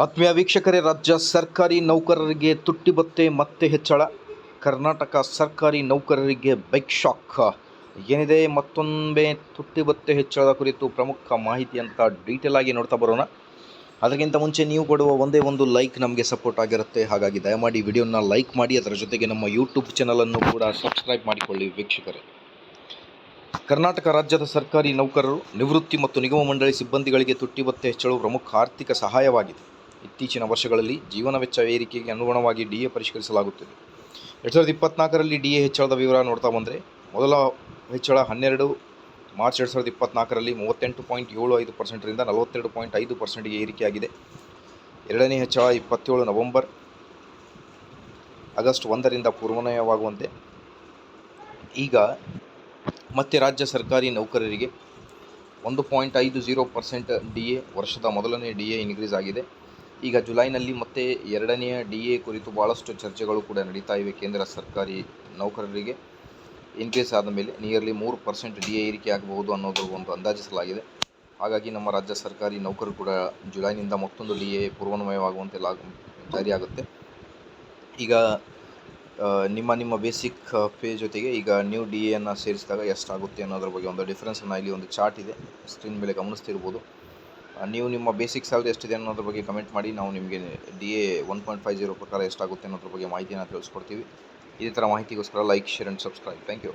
ಆತ್ಮೀಯ ವೀಕ್ಷಕರೇ, ರಾಜ್ಯ ಸರ್ಕಾರಿ ನೌಕರರಿಗೆ ತುಟ್ಟಿ ಭತ್ಯೆ ಮತ್ತೆ ಹೆಚ್ಚಳ. ಕರ್ನಾಟಕ ಸರ್ಕಾರಿ ನೌಕರರಿಗೆ ಬಿಗ್ ಶಾಕ್. ಏನಿದೆ ಮತ್ತೊಮ್ಮೆ ತುಟ್ಟಿ ಭತ್ಯೆ ಹೆಚ್ಚಳದ ಕುರಿತು ಪ್ರಮುಖ ಮಾಹಿತಿ ಅಂತ ಡೀಟೇಲ್ ಆಗಿ ನೋಡ್ತಾ ಬರೋಣ. ಅದಕ್ಕಿಂತ ಮುಂಚೆ ನೀವು ಕೊಡುವ ಒಂದೇ ಒಂದು ಲೈಕ್ ನಮಗೆ ಸಪೋರ್ಟ್ ಆಗಿರುತ್ತೆ. ಹಾಗಾಗಿ ದಯಮಾಡಿ ವಿಡಿಯೋನ ಲೈಕ್ ಮಾಡಿ, ಅದರ ಜೊತೆಗೆ ನಮ್ಮ ಯೂಟ್ಯೂಬ್ ಚಾನಲನ್ನು ಕೂಡ ಸಬ್ಸ್ಕ್ರೈಬ್ ಮಾಡಿಕೊಳ್ಳಿ. ವೀಕ್ಷಕರೇ, ಕರ್ನಾಟಕ ರಾಜ್ಯದ ಸರ್ಕಾರಿ ನೌಕರರು, ನಿವೃತ್ತಿ ಮತ್ತು ನಿಗಮ ಮಂಡಳಿ ಸಿಬ್ಬಂದಿಗಳಿಗೆ ತುಟ್ಟಿ ಭತ್ಯೆ ಹೆಚ್ಚಳವು ಪ್ರಮುಖ ಆರ್ಥಿಕ ಸಹಾಯವಾಗಿದೆ. ಇತ್ತೀಚಿನ ವರ್ಷಗಳಲ್ಲಿ ಜೀವನ ವೆಚ್ಚ ಏರಿಕೆಗೆ ಅನುಗುಣವಾಗಿ ಡಿಎ ಪರಿಷ್ಕರಿಸಲಾಗುತ್ತಿದೆ. 2024ರಲ್ಲಿ ಡಿಎ ಹೆಚ್ಚಳದ ವಿವರ ನೋಡ್ತಾ ಬಂದರೆ, ಮೊದಲ ಹೆಚ್ಚಳ 12 ಮಾರ್ಚ್ 2024ರಲ್ಲಿ 38.75%ರಿಂದ 42.5%ಗೆ ಏರಿಕೆಯಾಗಿದೆ. ಎರಡನೇ ಹೆಚ್ಚಳ 27 ನವೆಂಬರ್ ಆಗಸ್ಟ್ 1ರಿಂದ ಪೂರ್ವನ್ವಯವಾಗುವಂತೆ. ಈಗ ಮತ್ತೆ ರಾಜ್ಯ ಸರ್ಕಾರಿ ನೌಕರರಿಗೆ 1.50% ಡಿಎ, ವರ್ಷದ ಮೊದಲನೇ ಡಿಎ ಇನ್ಕ್ರೀಸ್ ಆಗಿದೆ. ಈಗ ಜುಲೈನಲ್ಲಿ ಮತ್ತೆ ಎರಡನೆಯ ಡಿಎ ಕುರಿತು ಭಾಳಷ್ಟು ಚರ್ಚೆಗಳು ಕೂಡ ನಡೀತಾ ಇವೆ. ಕೇಂದ್ರ ಸರ್ಕಾರಿ ನೌಕರರಿಗೆ ಇನ್ಕ್ರೀಸ್ ಆದ ಮೇಲೆ ನಿಯರ್ಲಿ 3% ಡಿಎ ಏರಿಕೆ ಆಗಬಹುದು ಅನ್ನೋದು ಒಂದು ಅಂದಾಜಿಸಲಾಗಿದೆ. ಹಾಗಾಗಿ ನಮ್ಮ ರಾಜ್ಯ ಸರ್ಕಾರಿ ನೌಕರರು ಕೂಡ ಜುಲೈನಿಂದ ಮತ್ತೊಂದು ಡಿಎ ಪೂರ್ವಾನ್ವಯವಾಗುವಂತೆ ಜಾರಿಯಾಗುತ್ತೆ. ಈಗ ನಿಮ್ಮ ಬೇಸಿಕ್ ಪೇ ಜೊತೆಗೆ ಈಗ ನ್ಯೂ ಡಿ ಎಯನ್ನು ಸೇರಿಸಿದಾಗ ಎಷ್ಟಾಗುತ್ತೆ ಅನ್ನೋದ್ರ ಬಗ್ಗೆ ಒಂದು ಡಿಫ್ರೆನ್ಸನ್ನು ಇಲ್ಲಿ ಒಂದು ಚಾರ್ಟ್ ಇದೆ, ಸ್ಕ್ರೀನ್ ಮೇಲೆ ಗಮನಿಸ್ತಿರ್ಬೋದು. ನೀವು ನಿಮ್ಮ ಬೇಸಿಕ್ ಸ್ಯಾಲ್ರಿ ಎಷ್ಟಿದೆ ಅನ್ನೋದ್ರ ಬಗ್ಗೆ ಕಮೆಂಟ್ ಮಾಡಿ. ನಾವು ನಿಮಗೆ ಡಿ ಎ 1.50 ಪ್ರಕಾರ ಎಷ್ಟಾಗುತ್ತೆ ಅನ್ನೋದ್ರ ಬಗ್ಗೆ ಮಾಹಿತಿಯನ್ನು ತಿಳಿಸ್ಕೊಡ್ತೀವಿ. ಇದೇ ಥರ ಮಾಹಿತಿಗೋಸ್ಕರ like, share and subscribe. Thank you.